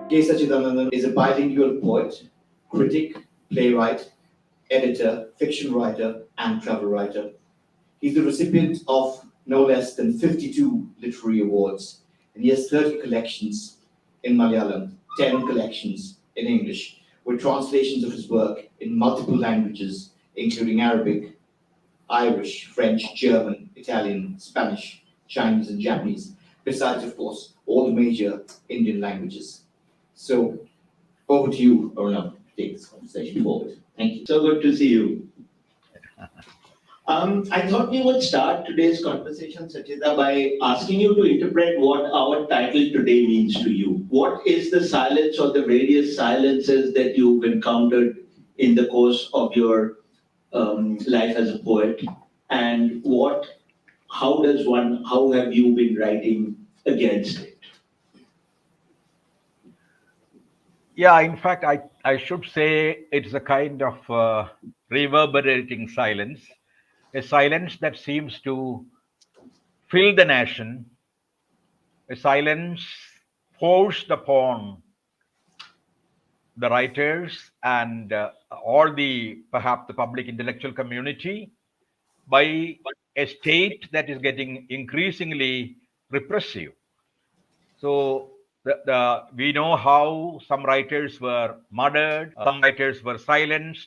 K. Satchidanandan is a bilingual poet, critic, playwright, editor, fiction writer, and travel writer. He's the recipient of no less than 52 literary awards, and he has 30 collections in Malayalam, 10 collections in English, with translations of his work in multiple languages, including Arabic, Irish, French, German, Italian, Spanish, Chinese, and Japanese, besides, of course, all the major Indian languages. So, over to you, Arunava, to take this conversation forward. Thank you. So good to see you. I thought we would start today's conversation, Sachita, by asking you to interpret what our title today means to you. What is the silence or the various silences that you've encountered in the course of your life as a poet? And how have you been writing against it? Yeah, in fact, I should say it's a kind of reverberating silence, a silence that seems to fill the nation, a silence forced upon the writers and all the perhaps the public intellectual community by a state that is getting increasingly repressive. So we know how some writers were murdered, some writers were silenced,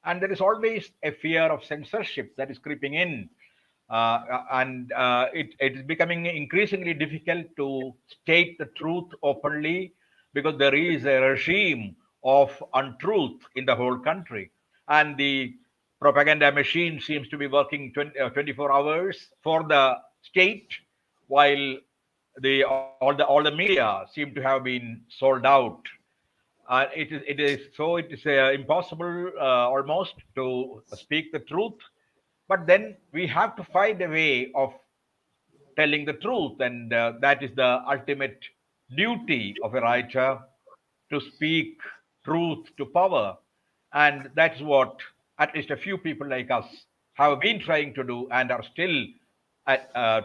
and there is always a fear of censorship that is creeping in. It is becoming increasingly difficult to state the truth openly because there is a regime of untruth in the whole country. And the propaganda machine seems to be working 24 hours for the state, while all the media seem to have been sold out. It is impossible almost to speak the truth, but then we have to find a way of telling the truth, and that is the ultimate duty of a writer, to speak truth to power. And that's what at least a few people like us have been trying to do and are still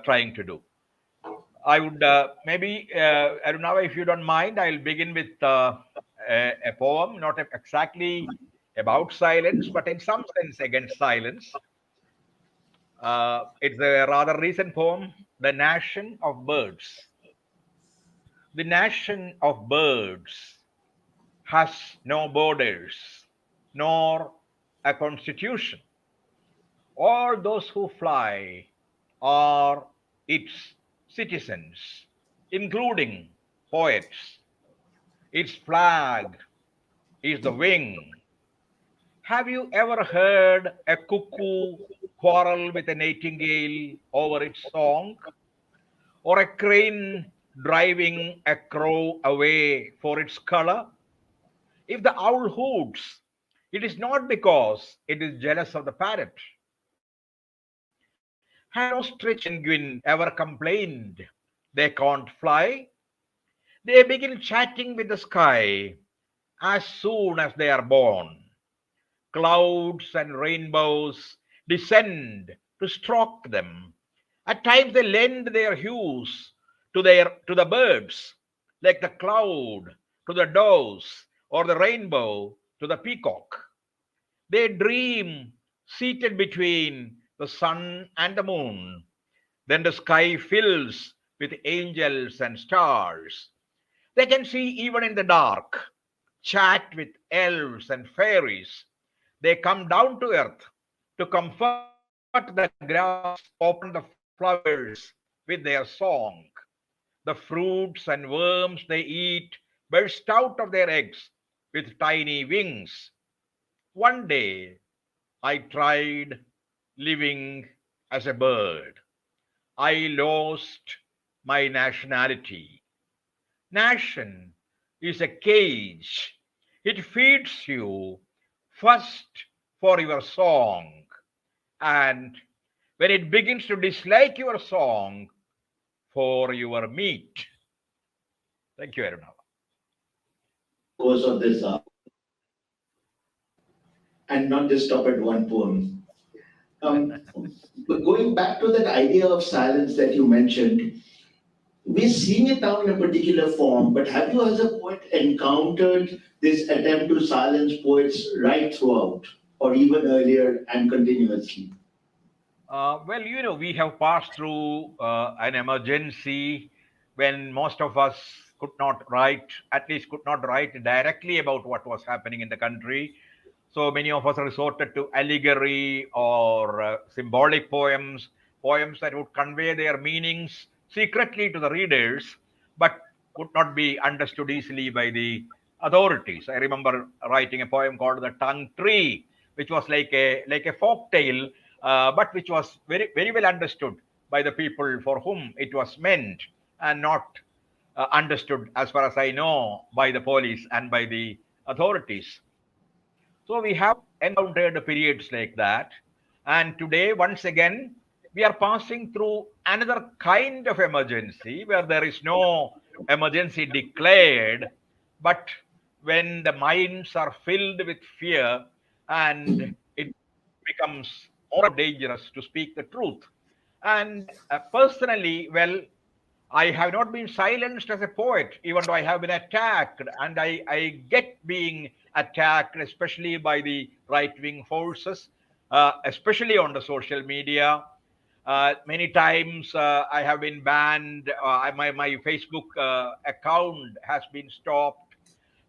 trying to do. I would maybe, Arunava, if you don't mind, I'll begin with a poem, not exactly about silence, but in some sense against silence. It's a rather recent poem, The Nation of Birds. The nation of birds has no borders, nor a constitution. All those who fly are its citizens, including poets. Its flag is the wing. Have you ever heard a cuckoo quarrel with a nightingale over its song? Or a crane driving a crow away for its color? If the owl hoots, it is not because it is jealous of the parrot. Has an ostrich penguin ever complained they can't fly? They begin chatting with the sky as soon as they are born. Clouds and rainbows descend to stroke them. At times they lend their hues to the birds, like the cloud to the doves or the rainbow to the peacock. They dream seated between the sun and the moon. Then the sky fills with angels and stars. They can see even in the dark, chat with elves and fairies. They come down to earth to comfort the grass, open the flowers with their song. The fruits and worms they eat burst out of their eggs with tiny wings. One day I tried living as a bird. I lost my nationality. Nation is a cage. It feeds you first for your song, and when it begins to dislike your song, for your meat. Thank you, Arunava. Course of this, and not just stop at one poem. But going back to that idea of silence that you mentioned, we're seeing it now in a particular form, but have you as a poet encountered this attempt to silence poets right throughout, or even earlier and continuously? Well, we have passed through an emergency when most of us could not write, at least could not write directly about what was happening in the country. So many of us resorted to allegory or symbolic poems, poems that would convey their meanings secretly to the readers, but could not be understood easily by the authorities. I remember writing a poem called "The Tongue Tree," which was like a folk tale, but which was very well understood by the people for whom it was meant, and not understood, as far as I know, by the police and by the authorities. So we have encountered periods like that. And today, once again, we are passing through another kind of emergency where there is no emergency declared, but when the minds are filled with fear and it becomes more dangerous to speak the truth. And personally, well, I have not been silenced as a poet, even though I have been attacked, and I get being attacked, especially by the right wing forces, especially on the social media. Many times I have been banned, my Facebook account has been stopped,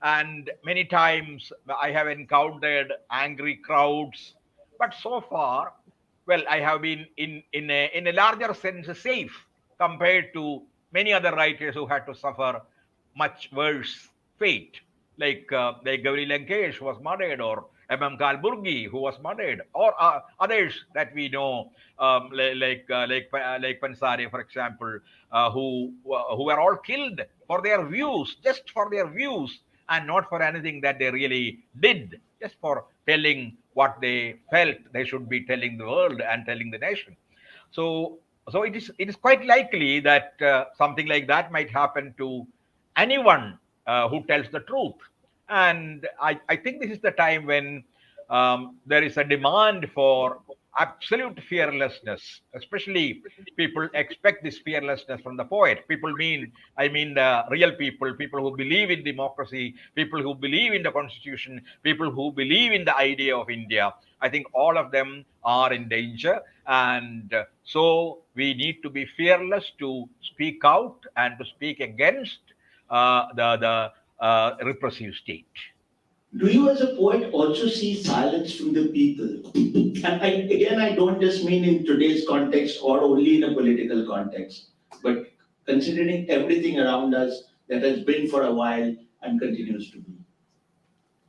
and many times I have encountered angry crowds. But so far, well, I have been in a larger sense safe compared to many other writers who had to suffer much worse fate, like Gauri Lankesh who was murdered, or M.M. Kalburgi who was murdered, or others that we know, like Pansari, for example, who were all killed for their views, just for their views, and not for anything that they really did, just for telling what they felt they should be telling the world and telling the nation. So, so it is quite likely that something like that might happen to anyone who tells the truth. And I think this is the time when there is a demand for absolute fearlessness. Especially, people expect this fearlessness from the poet. I mean the real people, people who believe in democracy, people who believe in the constitution, people who believe in the idea of India. I think all of them are in danger, and so we need to be fearless to speak out and to speak against the repressive state. Do you, as a poet, also see silence from the people? And again, I don't just mean in today's context or only in a political context, but considering everything around us that has been for a while and continues to be.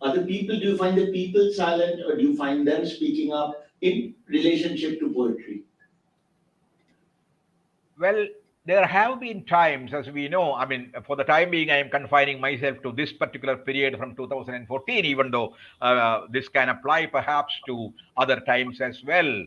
Other people, do you find the people silent, or do you find them speaking up in relationship to poetry? Well, there have been times, as we know. I mean, for the time being, I am confining myself to this particular period from 2014, even though this can apply perhaps to other times as well.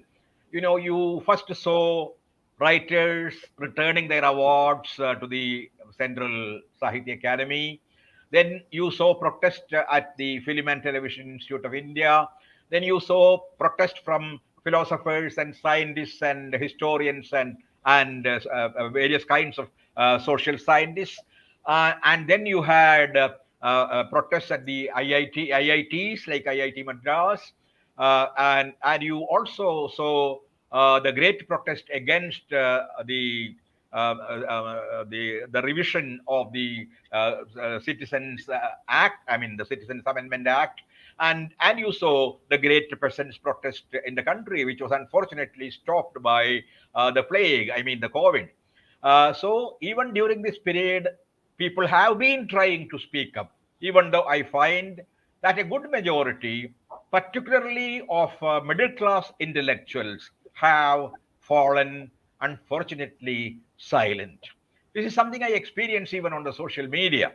You first saw writers returning their awards to the Central Sahitya Academy. Then you saw protest at the Film and Television Institute of India. Then you saw protest from philosophers and scientists and historians and various kinds of social scientists. And then you had protests at the IITs like IIT Madras, and you also saw the great protest against the revision of the Citizens Act. I mean, the Citizens Amendment Act, and you saw the great peasants protest in the country, which was unfortunately stopped by the plague. I mean, the COVID. So even during this period, people have been trying to speak up, even though I find that a good majority, particularly of middle class intellectuals, have fallen, unfortunately, silent. This is something I experience even on the social media.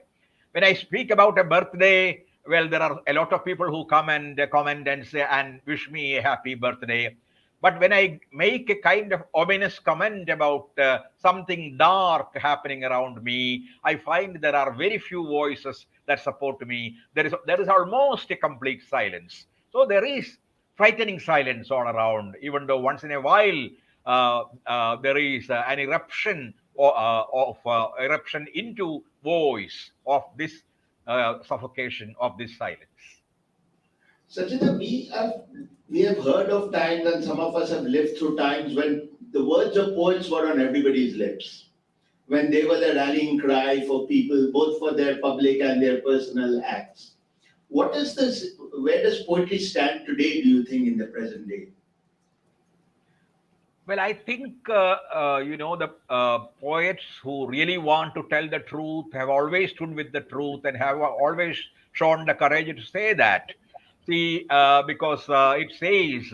When I speak about a birthday, well, there are a lot of people who come and comment and say and wish me a happy birthday. But when I make a kind of ominous comment about something dark happening around me, I find there are very few voices that support me. There is almost a complete silence. So there is frightening silence all around, even though once in a while there is an eruption eruption into voice of this suffocation of this silence. Sachita, we have heard of times, and some of us have lived through times when the words of poets were on everybody's lips, when they were the rallying cry for people, both for their public and their personal acts. What is this? Where does poetry stand today, do you think, in the present day? Well, I think the poets who really want to tell the truth have always stood with the truth and have always shown the courage to say that. See, because it says,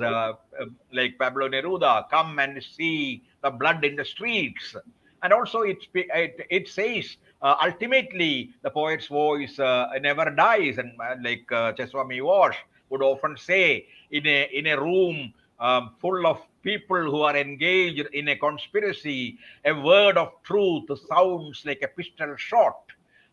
like Pablo Neruda, "Come and see the blood in the streets," and also it says ultimately the poet's voice never dies, and like Cheswami Walsh would often say, in a room full of people who are engaged in a conspiracy, a word of truth sounds like a pistol shot.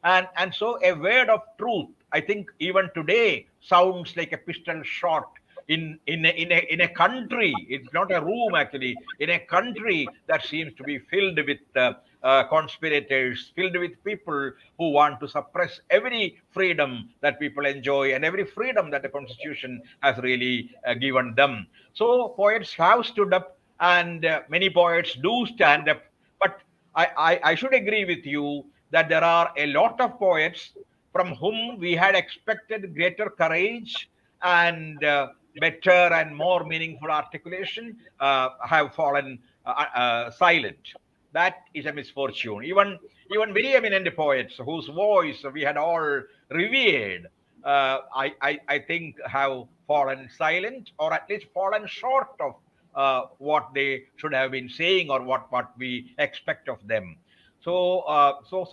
And so a word of truth, I think even today, sounds like a pistol shot in a country. It's not a room actually. In a country that seems to be filled with conspirators, filled with people who want to suppress every freedom that people enjoy and every freedom that the Constitution has really given them. So poets have stood up, and many poets do stand up. But I should agree with you that there are a lot of poets from whom we had expected greater courage and better and more meaningful articulation have fallen silent. That is a misfortune. Even very eminent poets whose voice we had all revered, I think have fallen silent, or at least fallen short of what they should have been saying, or what we expect of them. So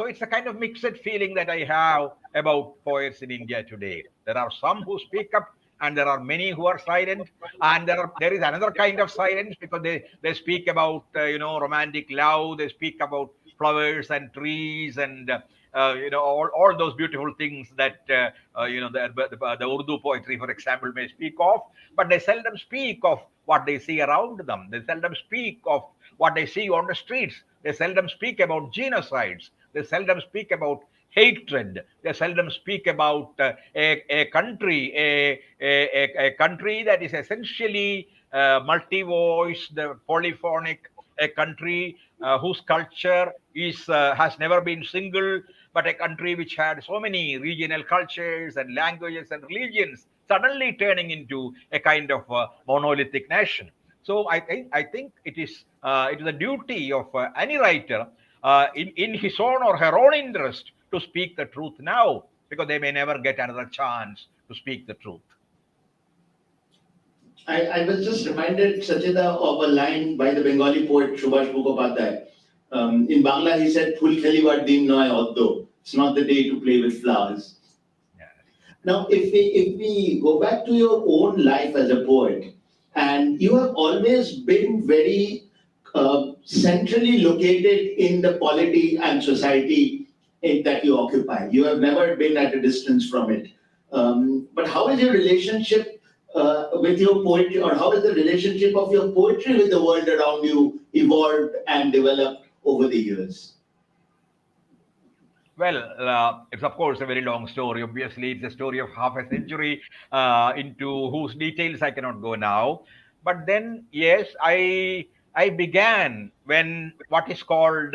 it's a kind of mixed feeling that I have about poets in India today. There are some who speak up, and there are many who are silent, and there is another kind of silence because they speak about romantic love, they speak about flowers and trees and all those beautiful things that the Urdu poetry, for example, may speak of, but they seldom speak of what they see around them. They seldom speak of what they see on the streets. They seldom speak about genocides. They seldom speak about hatred. They seldom speak about a country, a country that is essentially multi-voiced, polyphonic, a country whose culture is has never been single, but a country which had so many regional cultures and languages and religions suddenly turning into a kind of monolithic nation. So I think it is a duty of any writer in his own or her own interest to speak the truth now, because they may never get another chance to speak the truth. I was just reminded, Sachita, of a line by the Bengali poet Subhash Mukhopadhyay. In Bangla, he said, "Phul khelibar din noy oddo." It's not the day to play with flowers. Yeah. Now, if we go back to your own life as a poet, and you have always been very centrally located in the polity and society that you occupy. You have never been at a distance from it. But how is your relationship with your poetry, or how is the relationship of your poetry with the world around you evolved and developed over the years? Well, it's of course a very long story. Obviously, it's a story of half a century into whose details I cannot go now. But then, yes, I began when what is called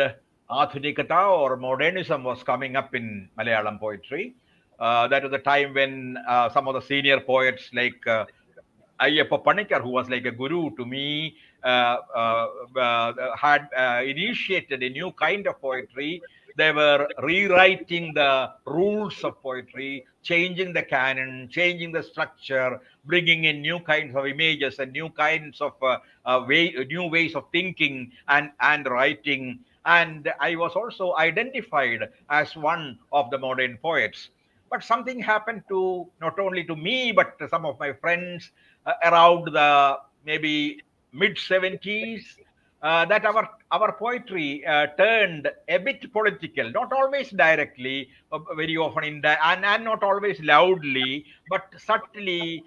Adhunikata or modernism was coming up in Malayalam poetry. That was the time when some of the senior poets like Ayyappa Panikar, who was like a guru to me, had initiated a new kind of poetry. They were rewriting the rules of poetry, changing the canon, changing the structure, bringing in new kinds of images and new kinds of new ways of thinking and writing. And I was also identified as one of the modern poets. But something happened to not only to me but to some of my friends around the maybe mid 70s, that our poetry turned a bit political, not always directly, very often and not always loudly, but subtly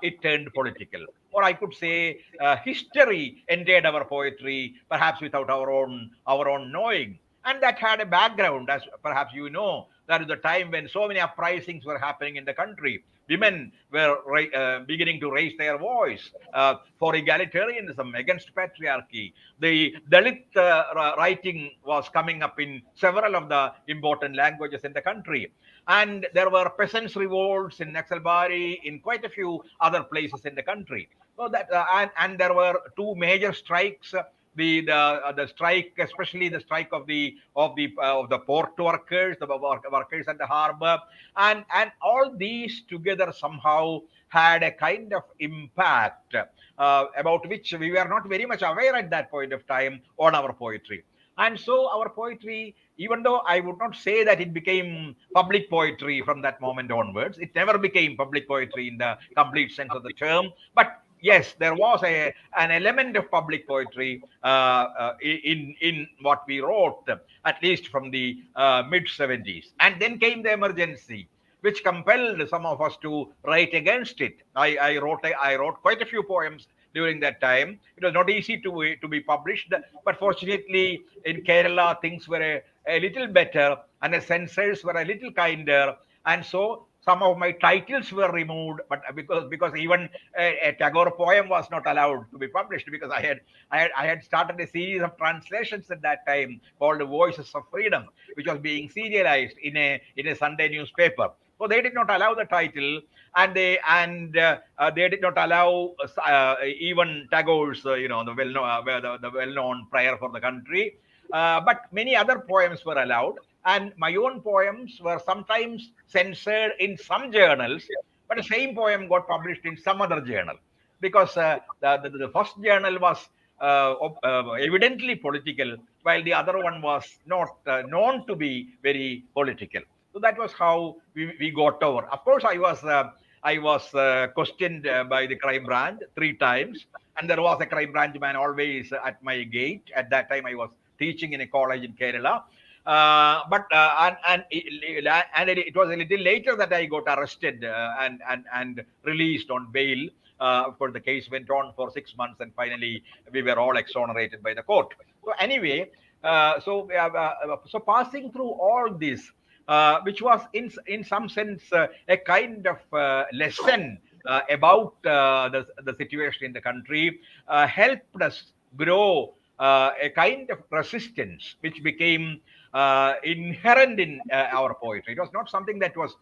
it turned political. or I could say history entered our poetry, perhaps without our own knowing. And that had a background, as perhaps you know, that is the time when so many uprisings were happening in the country. Women were beginning to raise their voice for egalitarianism against patriarchy. The Dalit writing was coming up in several of the important languages in the country. And there were peasants' revolts in Naxalbari, in quite a few other places in the country. So that and there were two major strikes. The strike, especially the strike of the port workers, the workers at the harbor, and all these together somehow had a kind of impact about which we were not very much aware at that point of time on our poetry. And so our poetry, even though I would not say that it became public poetry from that moment onwards, it never became public poetry in the complete sense of the term. But yes, there was an element of public poetry in what we wrote, at least from the mid 70s. And then came the emergency, which compelled some of us to write against it. I wrote quite a few poems during that time. It was not easy to be published, but fortunately in Kerala things were a little better, and the censors were a little kinder, and so some of my titles were removed. But because even a Tagore poem was not allowed to be published, because I had started a series of translations at that time called Voices of Freedom, which was being serialized in a Sunday newspaper. So they did not allow the title, and they did not allow even Tagore's the well-known prayer for the country. But many other poems were allowed, and my own poems were sometimes censored in some journals, but the same poem got published in some other journal, because the first journal was evidently political, while the other one was not known to be very political. So that was how we got over. Of course, I was questioned by the crime branch 3 times, and there was a crime branch man always at my gate. At that time, I was teaching in a college in Kerala. But it was a little later that I got arrested and released on bail. Of course, the case went on for 6 months, and finally we were all exonerated by the court. So anyway, so passing through all this, which was in some sense a kind of lesson about the situation in the country, helped us grow a kind of resistance which became inherent in our poetry. It was not something that was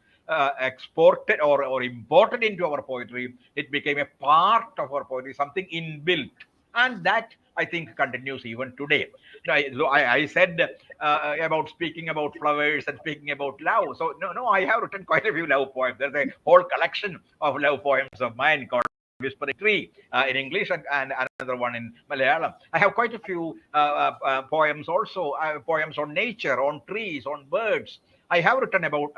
exported or imported into our poetry. It became a part of our poetry, something inbuilt. And that, I think, continues even today. I said about speaking about flowers and speaking about love. So, no, I have written quite a few love poems. There's a whole collection of love poems of mine called Whispering Tree in English, and another one in Malayalam. I have quite a few poems also, poems on nature, on trees, on birds. I have written about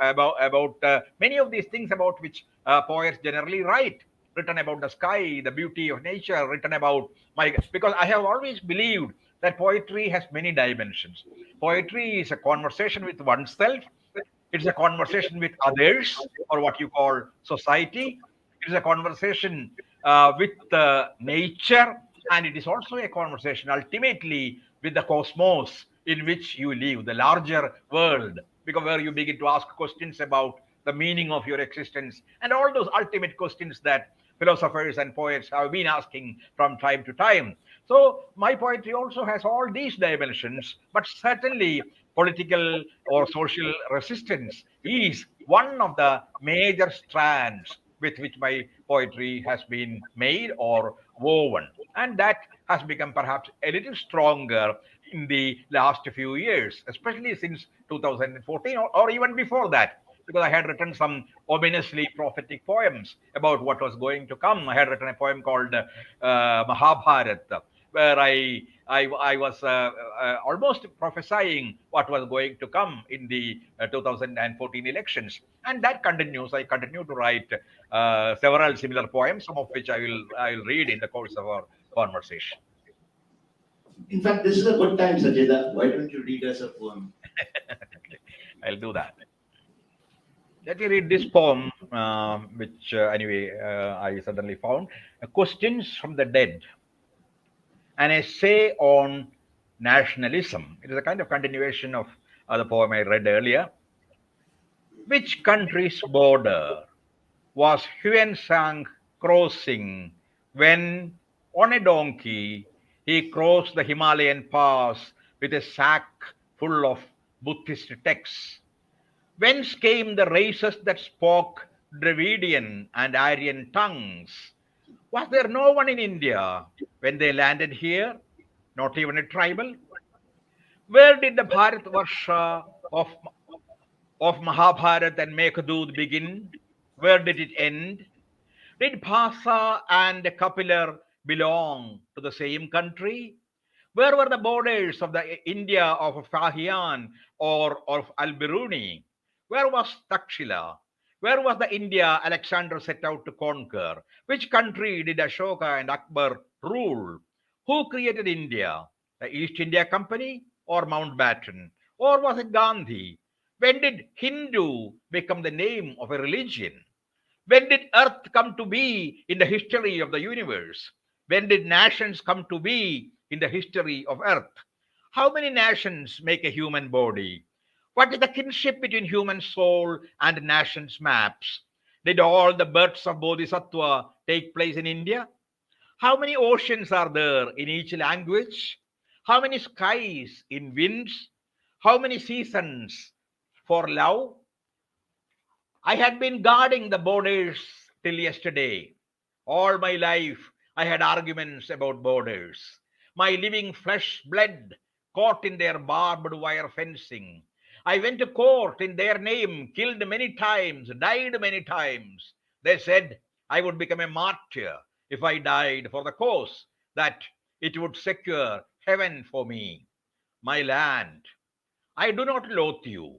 many of these things about which poets generally write. Written about the sky, the beauty of nature, written about because I have always believed that poetry has many dimensions. Poetry is a conversation with oneself. It's a conversation with others, or what you call society. It is a conversation with nature, and it is also a conversation ultimately with the cosmos in which you live, the larger world, because where you begin to ask questions about the meaning of your existence and all those ultimate questions that philosophers and poets have been asking from time to time. So my poetry also has all these dimensions, but certainly political or social resistance is one of the major strands with which my poetry has been made or woven. And that has become perhaps a little stronger in the last few years, especially since 2014, or even before that, because I had written some ominously prophetic poems about what was going to come. I had written a poem called Mahabharata, where I was almost prophesying what was going to come in the 2014 elections, and that continues. I continue to write several similar poems, some of which I will read in the course of our conversation. In fact, this is a good time, Sajida. Why don't you read us a poem? I'll do that. Let me read this poem, which anyway I suddenly found. Questions from the Dead, an essay on nationalism. It is a kind of continuation of the poem I read earlier. Which country's border was Huan Sang crossing when, on a donkey, he crossed the Himalayan pass with a sack full of Buddhist texts? Whence came the races that spoke Dravidian and Aryan tongues? Was there no one in India when they landed here? Not even a tribal? Where did the Bharatvarsha of Mahabharat and Meghadut begin? Where did it end? Did Bhasa and Kapilar belong to the same country? Where were the borders of the India of Fahian or of Al Biruni? Where was Takshila? Where was the India Alexander set out to conquer? Which country did Ashoka and Akbar rule? Who created India? The East India Company or Mountbatten? Or was it Gandhi? When did Hindu become the name of a religion? When did Earth come to be in the history of the universe? When did nations come to be in the history of Earth? How many nations make a human body? What is the kinship between human soul and nations' maps? Did all the births of Bodhisattva take place in India? How many oceans are there in each language? How many skies in winds? How many seasons for love? I had been guarding the borders till yesterday. All my life, I had arguments about borders. My living flesh bled, caught in their barbed wire fencing. I went to court in their name, killed many times, died many times. They said I would become a martyr if I died for the cause, that it would secure heaven for me. My land, I do not loathe you,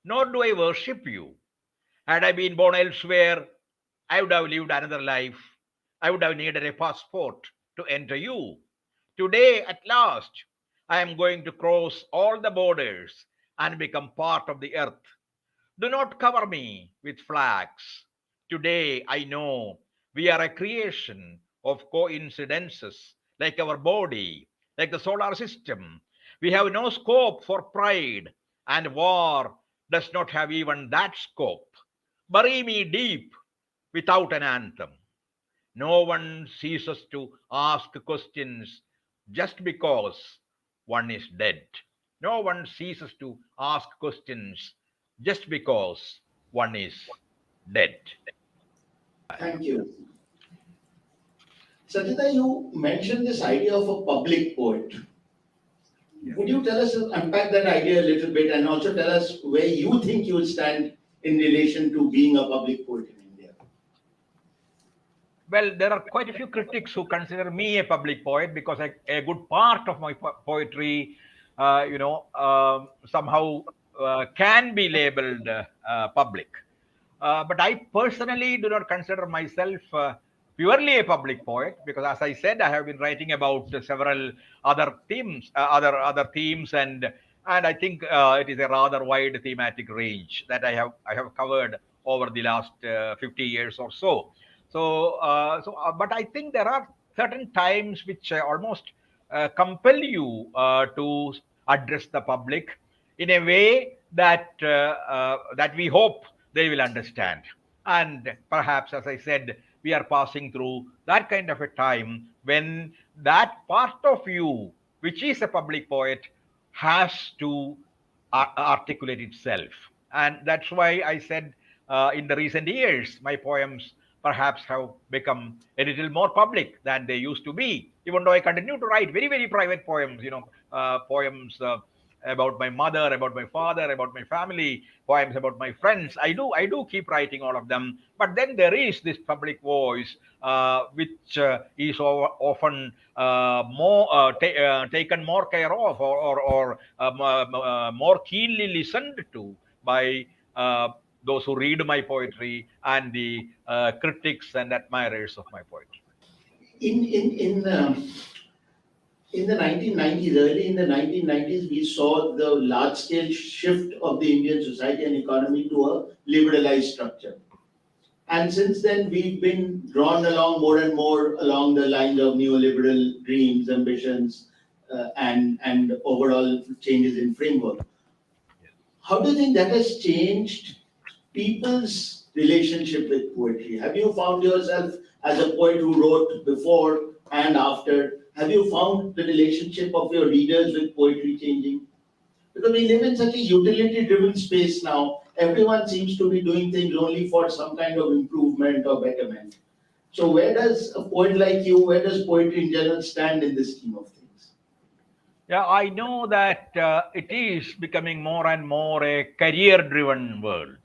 nor do I worship you. Had I been born elsewhere, I would have lived another life. I would have needed a passport to enter you. Today, at last, I am going to cross all the borders and become part of the earth. Do not cover me with flags. Today, I know we are a creation of coincidences, like our body, like the solar system. We have no scope for pride, and war does not have even that scope. Bury me deep without an anthem. No one ceases to ask questions just because one is dead. No one ceases to ask questions just because one is dead. Thank you. Satchida, you mentioned this idea of a public poet. Yeah. Would you tell us, unpack that idea a little bit, and also tell us where you think you will stand in relation to being a public poet in India? Well, there are quite a few critics who consider me a public poet because a good part of my poetry, somehow can be labeled public. But I personally do not consider myself purely a public poet because, as I said, I have been writing about several other themes, other themes, and I think it is a rather wide thematic range that I have covered over the last 50 years or so. But I think there are certain times which almost compel you to address the public in a way that we hope they will understand. And perhaps, as I said, we are passing through that kind of a time when that part of you, which is a public poet, has to articulate itself. And that's why I said in the recent years, my poems perhaps have become a little more public than they used to be, even though I continue to write very, very private poems, poems about my mother, about my father, about my family, poems about my friends. I do keep writing all of them. But then there is this public voice, which is often taken more care of, or more keenly listened to by those who read my poetry and the critics and admirers of my poetry. In In the 1990s, early in the 1990s, we saw the large-scale shift of the Indian society and economy to a liberalized structure. And since then, we've been drawn along more and more along the lines of neoliberal dreams, ambitions, and overall changes in framework. How do you think that has changed people's relationship with poetry? Have you found yourself as a poet who wrote before and after? Have you found the relationship of your readers with poetry changing? Because we live in such a utility driven space now, everyone seems to be doing things only for some kind of improvement or betterment. So, where does a poet like you, where does poetry in general stand in this scheme of things? Yeah, I know that it is becoming more and more a career driven world,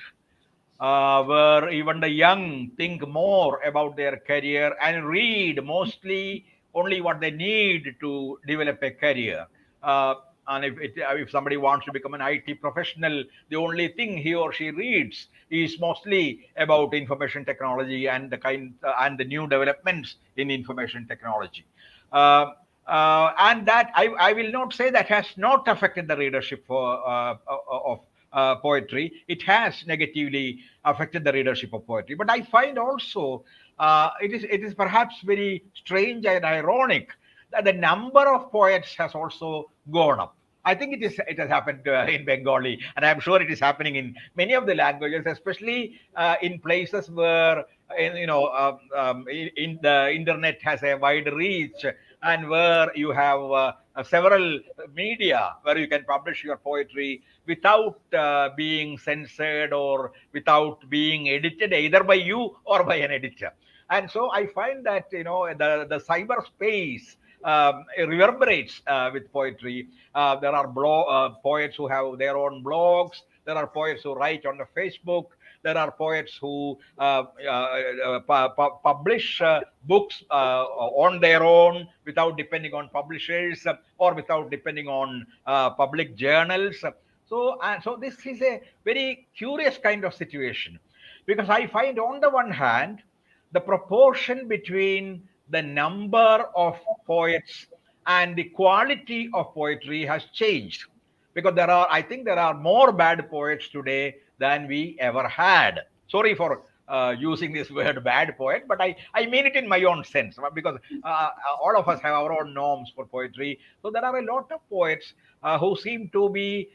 where even the young think more about their career and read mostly only what they need to develop a career. Uh, and if somebody wants to become an IT professional, the only thing he or she reads is mostly about information technology and and the new developments in information technology. Uh, and that I will not say that has not affected the readership of poetry. It has negatively affected the readership of poetry. But I find also it is perhaps very strange and ironic that the number of poets has also gone up. I think it has happened in Bengali, and I'm sure it is happening in many of the languages, especially in places where in the internet has a wide reach, and where you have several media where you can publish your poetry without being censored or without being edited either by you or by an editor. And so I find that the cyberspace reverberates with poetry. There are poets who have their own blogs. There are poets who write on the Facebook. There are poets who publish books on their own without depending on publishers or without depending on public journals. So this is a very curious kind of situation, because I find on the one hand the proportion between the number of poets and the quality of poetry has changed, because I think there are more bad poets today than we ever had. Sorry for using this word bad poet, but I mean it in my own sense, because all of us have our own norms for poetry. So there are a lot of poets who seem to be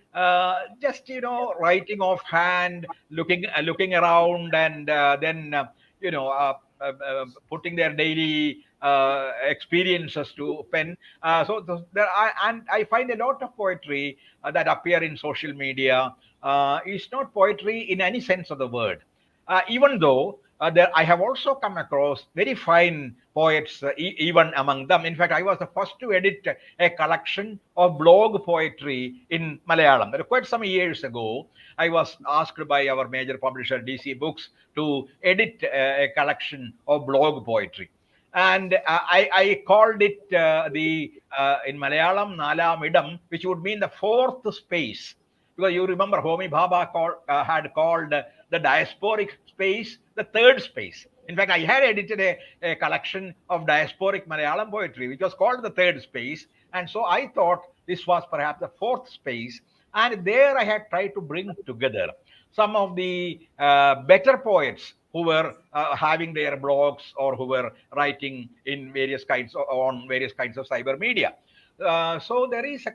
just writing offhand, looking around, and then you know uh, putting their daily experiences to pen. And I find a lot of poetry that appear in social media is not poetry in any sense of the word. Even though I have also come across very fine poets, even among them. In fact, I was the first to edit a collection of blog poetry in Malayalam. Quite some years ago, I was asked by our major publisher, DC Books, to edit a collection of blog poetry. And I called it the in Malayalam Nalamidam, which would mean the fourth space, because you remember Homi Bhabha had called the diasporic space the third space. In fact, I had edited a collection of diasporic Malayalam poetry, which was called the third space. And so I thought this was perhaps the fourth space. And there I had tried to bring together some of the better poets who were having their blogs or who were writing in on various kinds of cyber media. So there is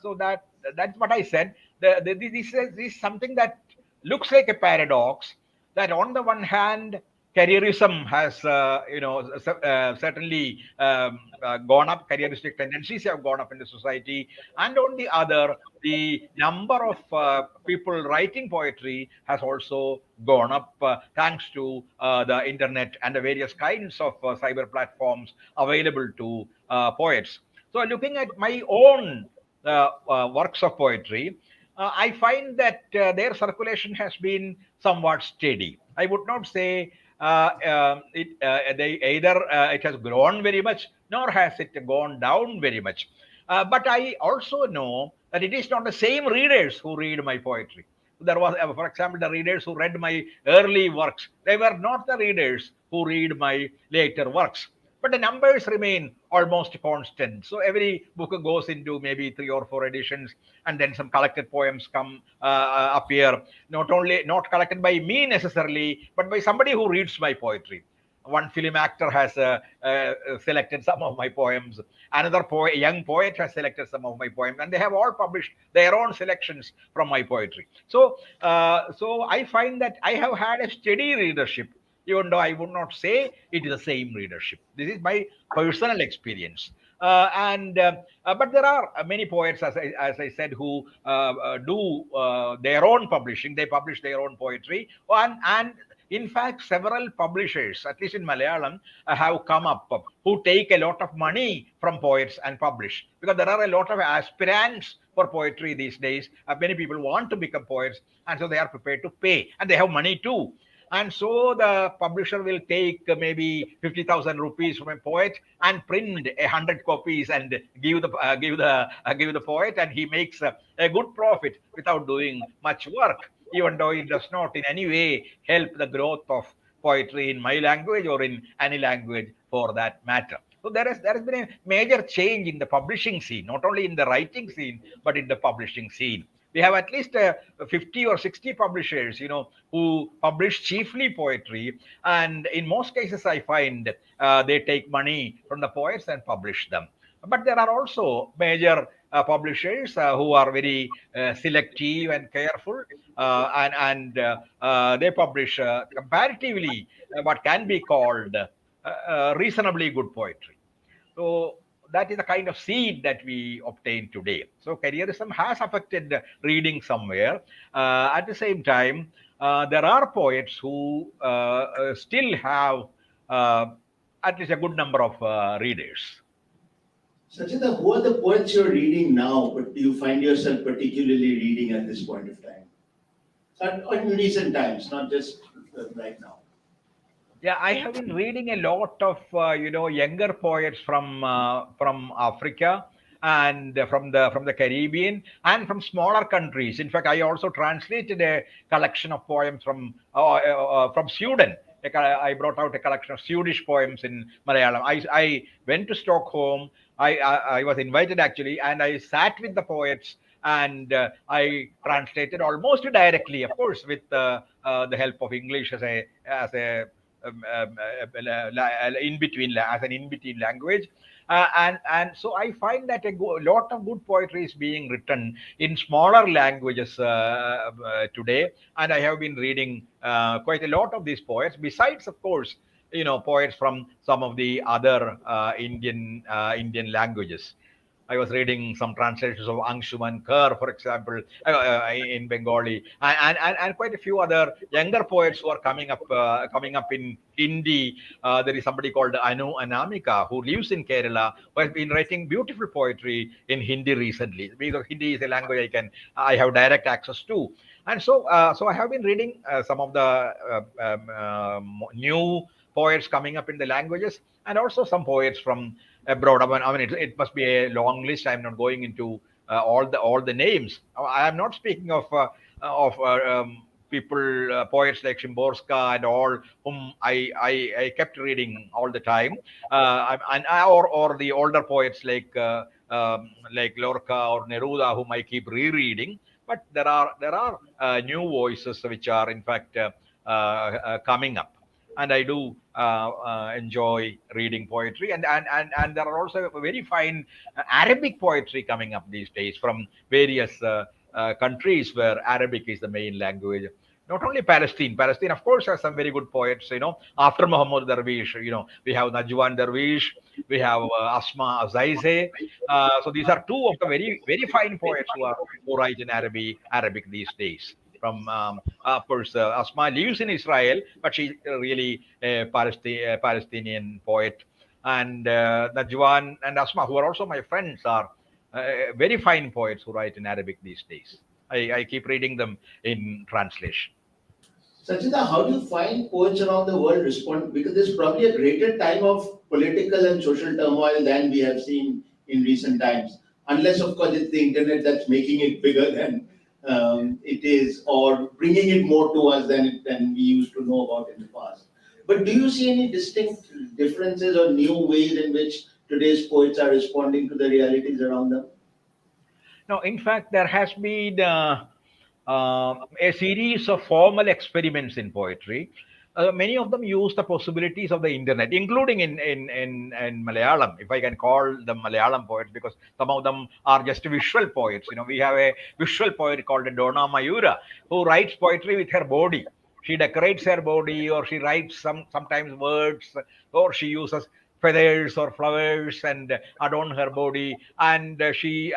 so that's what I said. This is something that looks like a paradox, that on the one hand careerism has certainly gone up, careeristic tendencies have gone up in the society, and on the other the number of people writing poetry has also gone up, thanks to the internet and the various kinds of cyber platforms available to poets. So looking at my own works of poetry, I find that their circulation has been somewhat steady. I would not say it has grown very much, nor has it gone down very much. But I also know that it is not the same readers who read my poetry. There was, for example, the readers who read my early works. They were not the readers who read my later works. but the numbers remain almost constant. So every book goes into maybe 3 or 4 editions, and then some collected poems come appear. Not collected by me necessarily, but by somebody who reads my poetry. One film actor has selected some of my poems. Another young poet has selected some of my poems, and they have all published their own selections from my poetry. So I find that I have had a steady readership, even though I would not say it is the same readership. This is my personal experience. And But there are many poets, as I said, who do their own publishing. They publish their own poetry, and in fact, several publishers, at least in Malayalam, have come up who take a lot of money from poets and publish, because there are a lot of aspirants for poetry these days. Many people want to become poets, and so they are prepared to pay, and they have money too. And so the publisher will take maybe 50,000 rupees from a poet and print 100 copies and give the poet, and he makes a good profit without doing much work, even though it does not in any way help the growth of poetry in my language or in any language for that matter. So there has been a major change in the publishing scene, not only in the writing scene, but in the publishing scene. We have at least 50 or 60 publishers, who publish chiefly poetry, and in most cases, I find they take money from the poets and publish them. But there are also major publishers who are very selective and careful, and they publish comparatively what can be called reasonably good poetry. So that is the kind of seed that we obtain today. So careerism has affected reading somewhere. At the same time, there are poets who still have at least a good number of readers. Sachita, who are the poets you're reading now, but do you find yourself particularly reading at this point of time? Or in recent times, not just right now. Yeah, I have been reading a lot of younger poets from Africa and from the Caribbean and from smaller countries. In fact, I also translated a collection of poems from Sweden. I brought out a collection of Swedish poems in Malayalam. I went to Stockholm. I was invited actually, and I sat with the poets, and I translated almost directly, of course, with the help of English as a in between as an in between language. And so I find that a lot of good poetry is being written in smaller languages today, and I have been reading quite a lot of these poets. Besides, of course, poets from some of the other Indian languages. I was reading some translations of Anshuman Kar, for example, in Bengali, and quite a few other younger poets who are coming up in Hindi. There is somebody called Anu Anamika who lives in Kerala, who has been writing beautiful poetry in Hindi recently. Because Hindi is a language I have direct access to, and so I have been reading some of the new poets coming up in the languages, and also some poets from abroad. I mean, it must be a long list. I'm not going into all the names. I am not speaking of people, poets like Szymborska and all, whom I kept reading all the time, or the older poets like Lorca or Neruda, whom I keep rereading. But there are new voices which are in fact coming up, and I do enjoy reading poetry, and there are also very fine Arabic poetry coming up these days from various countries where Arabic is the main language. Not only Palestine. Palestine, of course, has some very good poets. After Muhammad Darwish, we have Najwan Darwish, we have Asma Azaize. So these are two of the very very fine poets who write in Arabic these days. Of course, Asma lives in Israel, but she's really a Palestinian poet. And Najwan and Asma, who are also my friends, are very fine poets who write in Arabic these days. I keep reading them in translation. Sachita, how do you find poets around the world respond? Because there's probably a greater time of political and social turmoil than we have seen in recent times. Unless, of course, it's the internet that's making it bigger than it is, or bringing it more to us than we used to know about in the past. But do you see any distinct differences or new ways in which today's poets are responding to the realities around them? Now, in fact, there has been a series of formal experiments in poetry. Many of them use the possibilities of the internet, including in Malayalam, if I can call them Malayalam poets, because some of them are just visual poets. We have a visual poet called Donna Mayura who writes poetry with her body. She decorates her body, or she writes sometimes words, or she uses feathers or flowers and adorn her body, and she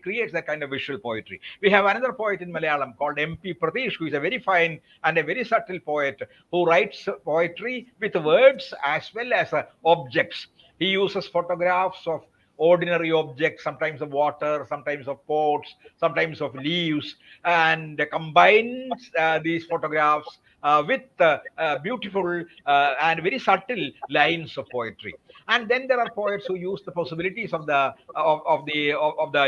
creates that kind of visual poetry. We have another poet in Malayalam called MP Pradesh, who is a very fine and a very subtle poet who writes poetry with words as well as objects. He uses photographs of ordinary objects, sometimes of water, sometimes of pots, sometimes of leaves, and combines these photographs with beautiful and very subtle lines of poetry. And then there are poets who use the possibilities of the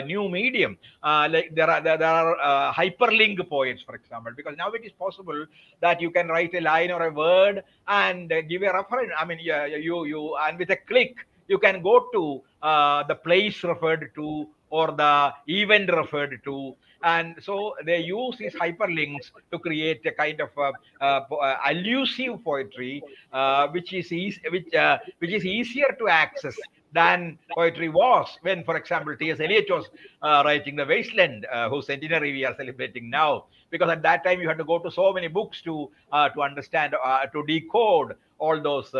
new medium. Like there are hyperlink poets, for example, because now it is possible that you can write a line or a word and give a reference. I mean, yeah, you and with a click you can go to the place referred to or the event referred to, and so they use these hyperlinks to create a kind of allusive poetry, which is easier to access than poetry was when, for example, T.S. Eliot was writing The Wasteland, whose centenary we are celebrating now. Because at that time you had to go to so many books to understand, to decode all those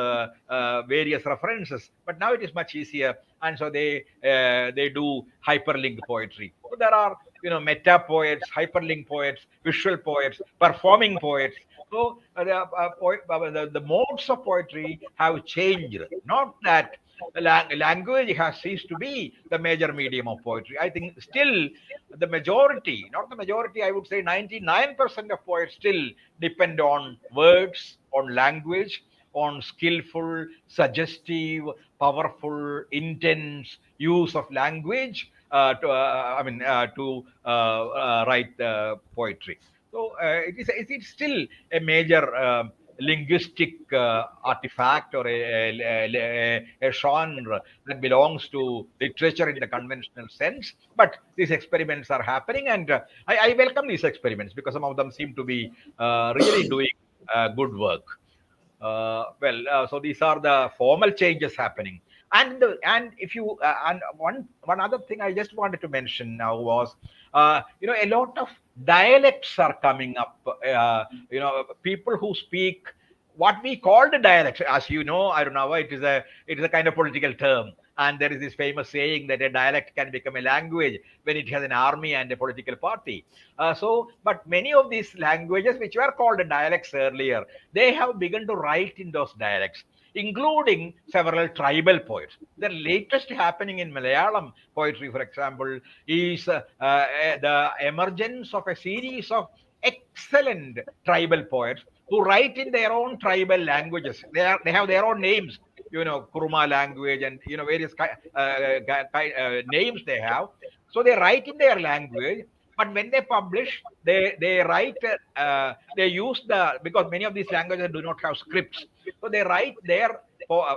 various references. But now it is much easier, and so they do hyperlinked poetry. So there are meta poets, hyperlink poets, visual poets, performing poets. So the modes of poetry have changed. Not that language has ceased to be the major medium of poetry. I think still the majority, not the majority, I would say 99% of poets still depend on words, on language, on skillful, suggestive, powerful, intense use of language to write poetry. So it's still a major linguistic artifact, or a genre that belongs to literature in the conventional sense. But these experiments are happening, and I welcome these experiments because some of them seem to be really doing good work. So these are the formal changes happening. And if you and one other thing I just wanted to mention now was, a lot of dialects are coming up. People who speak what we call the dialect, as you know, I don't know, it is a kind of political term. And there is this famous saying that a dialect can become a language when it has an army and a political party. But many of these languages, which were called dialects earlier, they have begun to write in those dialects, including several tribal poets. The latest happening in Malayalam poetry, for example, is the emergence of a series of excellent tribal poets who write in their own tribal languages. They have their own names, Kuruma language, and various names they have. So they write in their language, but when they publish, they write. They use because many of these languages do not have scripts, so they write their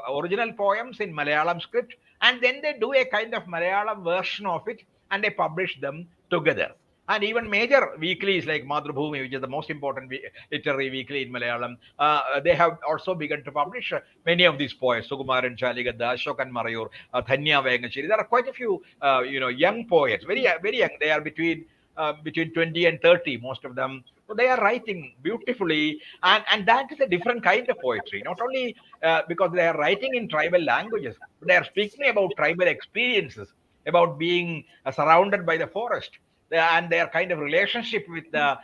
original poems in Malayalam script, and then they do a kind of Malayalam version of it, and they publish them together. And even major weeklies like Madhubhumi, which is the most important literary weekly in Malayalam, they have also begun to publish many of these poets: Sukumaran Chaligadda, Ashokan Marayur, Dhanya Vengachiri. There are quite a few, young poets, very very young. They are between 20 and 30, most of them. So they are writing beautifully, and that is a different kind of poetry. Not only because they are writing in tribal languages, but they are speaking about tribal experiences, about being surrounded by the forest, and their kind of relationship with the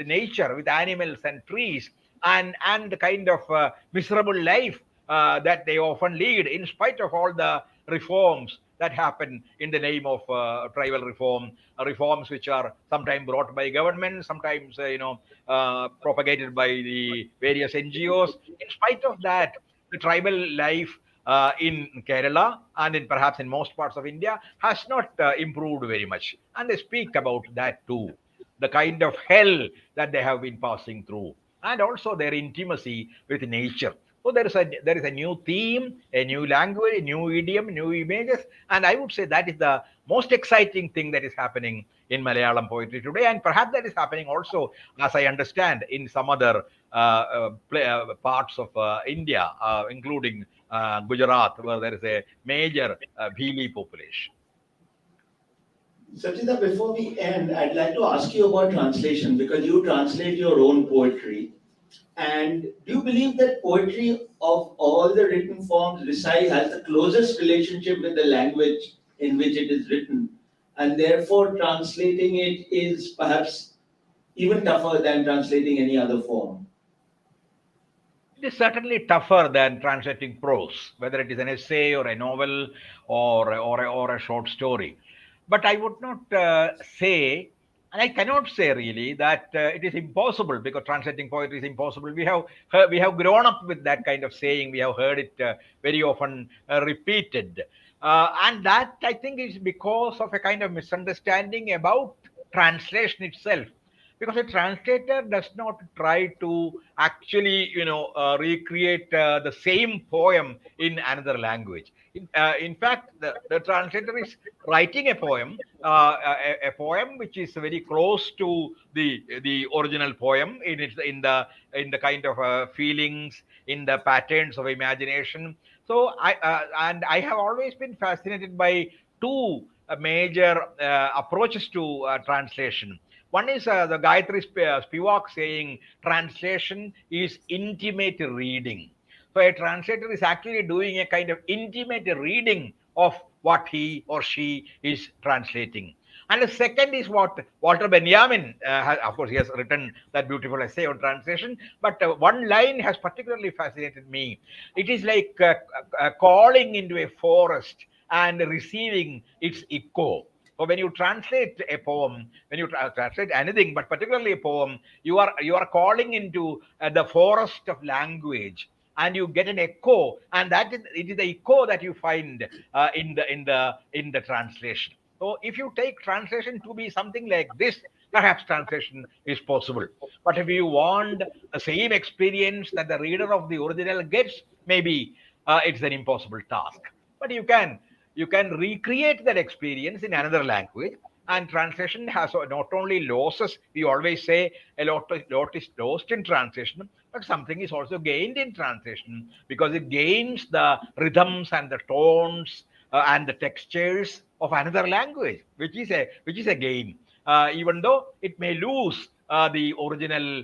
nature, with animals and trees, and the kind of miserable life that they often lead, in spite of all the reforms that happen in the name of tribal reforms which are sometimes brought by government, sometimes propagated by the various NGOs. In spite of that, the tribal life in Kerala and perhaps in most parts of India has not improved very much. And they speak about that too, the kind of hell that they have been passing through, and also their intimacy with nature. So there is a new theme, a new language, a new idiom, new images, and I would say that is the most exciting thing that is happening in Malayalam poetry today, and perhaps that is happening also, as I understand, in some other parts of India, including Gujarat, where there is a major Bhili population. Satchida, before we end, I'd like to ask you about translation because you translate your own poetry. And do you believe that poetry of all the written forms has the closest relationship with the language in which it is written? And therefore, translating it is perhaps even tougher than translating any other form? It is certainly tougher than translating prose, whether it is an essay or a novel or a short story. But I would not say, and I cannot say really that it is impossible because translating poetry is impossible. We have grown up with that kind of saying. We have heard it very often repeated, and that I think is because of a kind of misunderstanding about translation itself, because a translator does not try to actually recreate the same poem in another language. In fact, the translator is writing a poem, a poem which is very close to the original poem in the kind of feelings, in the patterns of imagination. So I have always been fascinated by two major approaches to translation. One is the Gayatri Spivak saying translation is intimate reading. So a translator is actually doing a kind of intimate reading of what he or she is translating. And the second is what Walter Benjamin, of course, he has written that beautiful essay on translation. But one line has particularly fascinated me. It is like calling into a forest and receiving its echo. So when you translate a poem, when you translate anything, but particularly a poem, you are calling into the forest of language, and you get an echo, and it is the echo that you find in the translation. So if you take translation to be something like this, perhaps translation is possible. But if you want the same experience that the reader of the original gets, maybe it's an impossible task. But you can recreate that experience in another language. And translation has not only losses, we always say a lot is lost in translation, but something is also gained in translation because it gains the rhythms and the tones and the textures of another language, which is a gain, even though it may lose the original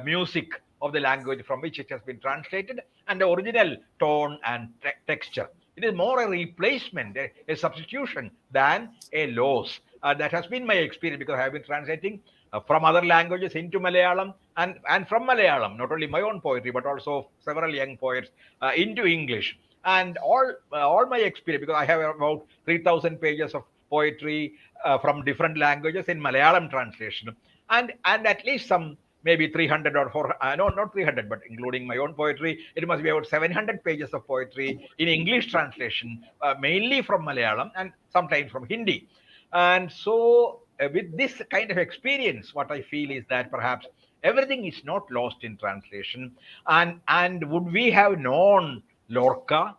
music of the language from which it has been translated and the original tone and texture. It is more a replacement, a substitution than a loss. That has been my experience because I have been translating from other languages into Malayalam, and from Malayalam, not only my own poetry, but also several young poets into English. And all my experience, because I have about 3,000 pages of poetry from different languages in Malayalam translation, and at least some maybe 300 or 4, no, not 300, but including my own poetry, it must be about 700 pages of poetry in English translation, mainly from Malayalam and sometimes from Hindi. And so, with this kind of experience, what I feel is that perhaps everything is not lost in translation. And would we have known Lorca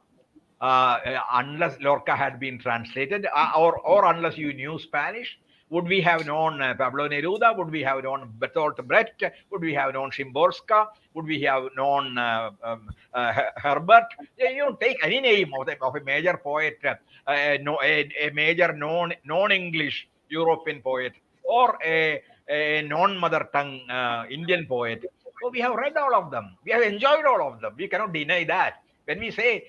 unless Lorca had been translated, or unless you knew Spanish? Would we have known Pablo Neruda? Would we have known Bertolt Brecht? Would we have known Szymborska? Would we have known Herbert? Take any name of a major poet, a major non-English European poet, or a non-mother tongue Indian poet. So we have read all of them. We have enjoyed all of them. We cannot deny that. When we say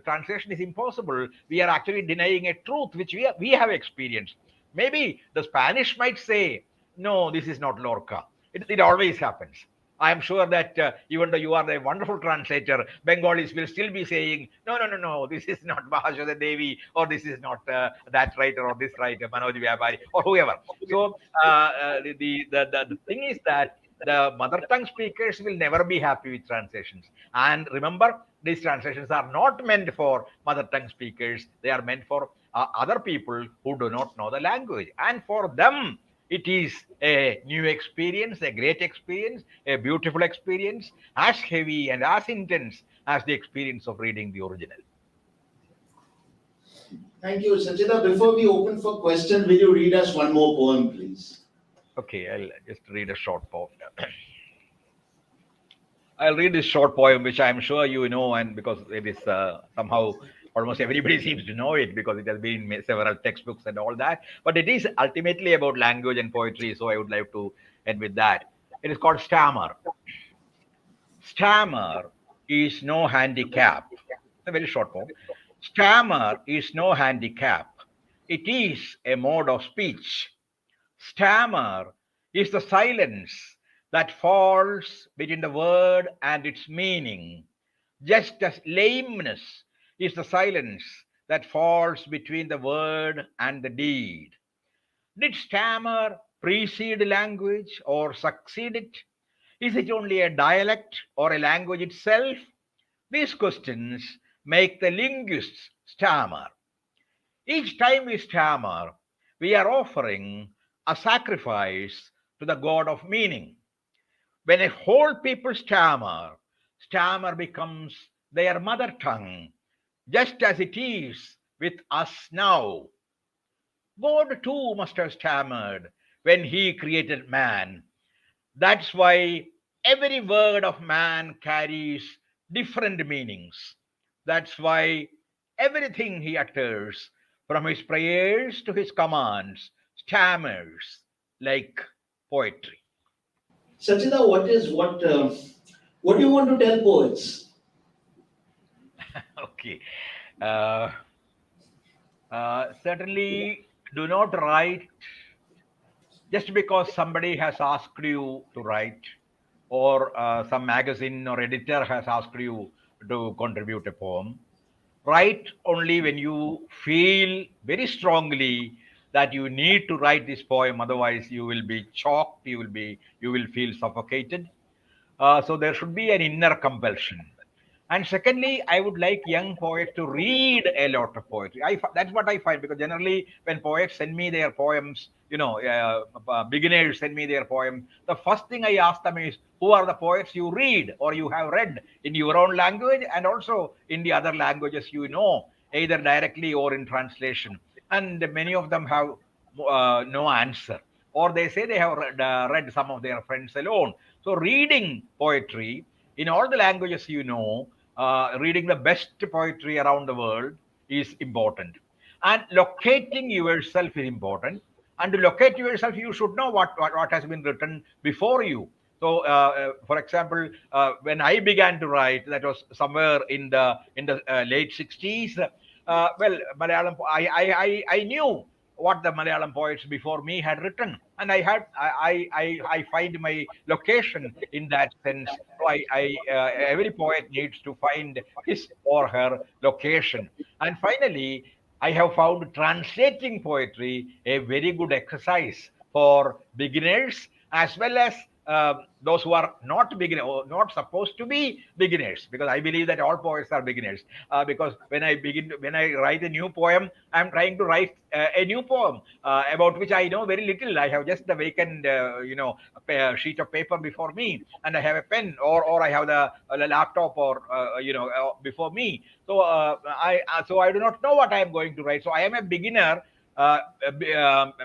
translation is impossible, we are actually denying a truth which we have experienced. Maybe the Spanish might say, no, this is not Lorca. It always happens. I am sure that even though you are a wonderful translator, Bengalis will still be saying, no, no, no, no, this is not Mahashoda Devi, or this is not that writer, or this writer, Manoj Vyapari, or whoever. So the thing is that the mother tongue speakers will never be happy with translations. And remember, these translations are not meant for mother tongue speakers. They are meant for other people who do not know the language. And for them, it is a new experience, a great experience, a beautiful experience, as heavy and as intense as the experience of reading the original. Thank you, Satchida. Before we open for questions, will you read us one more poem, please? Okay, I'll just read a short poem. I'll read this short poem, which I'm sure you know, and because it is somehow almost everybody seems to know it because it has been in several textbooks and all that. But it is ultimately about language and poetry, so I would like to end with that. It is called Stammer. Stammer is no handicap. It's a very short poem. Stammer is no handicap. It is a mode of speech. Stammer is the silence that falls between the word and its meaning, just as lameness is the silence that falls between the word and the deed. Did stammer precede language or succeed it? Is it only a dialect or a language itself? These questions make the linguists stammer. Each time we stammer, we are offering a sacrifice to the god of meaning. When a whole people stammer, stammer becomes their mother tongue, just as it is with us now. God too must have stammered when he created man. That's why every word of man carries different meanings. That's why everything he utters, from his prayers to his commands, stammers like poetry. Satchida, what do you want to tell poets? Okay. Uh, Certainly, do not write just because somebody has asked you to write, or some magazine or editor has asked you to contribute a poem. Write only when you feel very strongly that you need to write this poem, otherwise you will be choked, you will feel suffocated. So there should be an inner compulsion. And secondly, I would like young poets to read a lot of poetry. That's what I find, because generally when poets send me their poems, beginners send me their poems, the first thing I ask them is, who are the poets you read or you have read in your own language and also in the other languages you know, either directly or in translation. And many of them have no answer, or they say they have read some of their friends alone. So reading poetry in all the languages you know, reading the best poetry around the world is important. And locating yourself is important. And to locate yourself, you should know what has been written before you. So, for example, when I began to write, that was somewhere in the late 60s. Well, Malayalam, I knew what the Malayalam poets before me had written, and I find my location in that sense. So every poet needs to find his or her location. And finally, I have found translating poetry a very good exercise for beginners as well as those who are not beginner or not supposed to be beginners, because I believe that all poets are beginners. Because when I write a new poem, I'm trying to write a new poem about which I know very little. I have just the vacant, sheet of paper before me, and I have a pen, or I have the laptop, or before me. So I do not know what I am going to write. So I am a beginner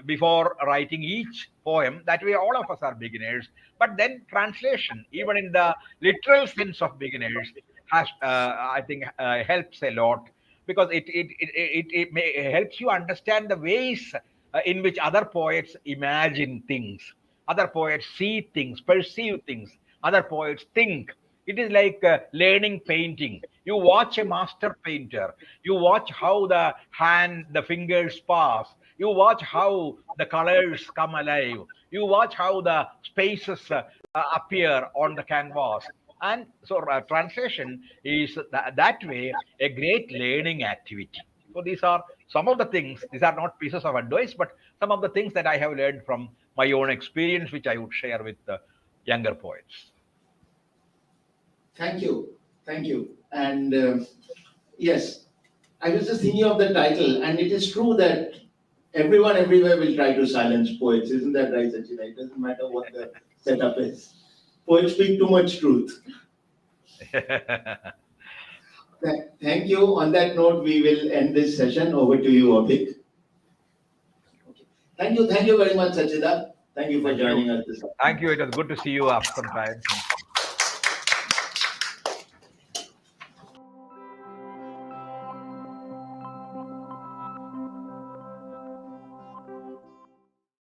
before writing each poem. That way, all of us are beginners. But then translation, even in the literal sense of beginners, has I think helps a lot, because it helps you understand the ways in which other poets imagine things, other poets see things, perceive things, other poets think. It is like learning painting. You watch a master painter, you watch how the fingers pass, you watch how the colors come alive, you watch how the spaces appear on the canvas. And so translation is that way a great learning activity. So these are some of the things. These are not pieces of advice, but some of the things that I have learned from my own experience, which I would share with younger poets. Thank you. Thank you. And yes, I was just thinking of the title, and it is true that everyone everywhere will try to silence poets. Isn't that right, Sachin? It doesn't matter what the setup is. Poets speak too much truth. Thank you. On that note, we will end this session. Over to you, Abhik. Okay. Thank you very much, Sachida. Thank you for Thank you. joining us this Thank you. afternoon. It was good to see you after some time.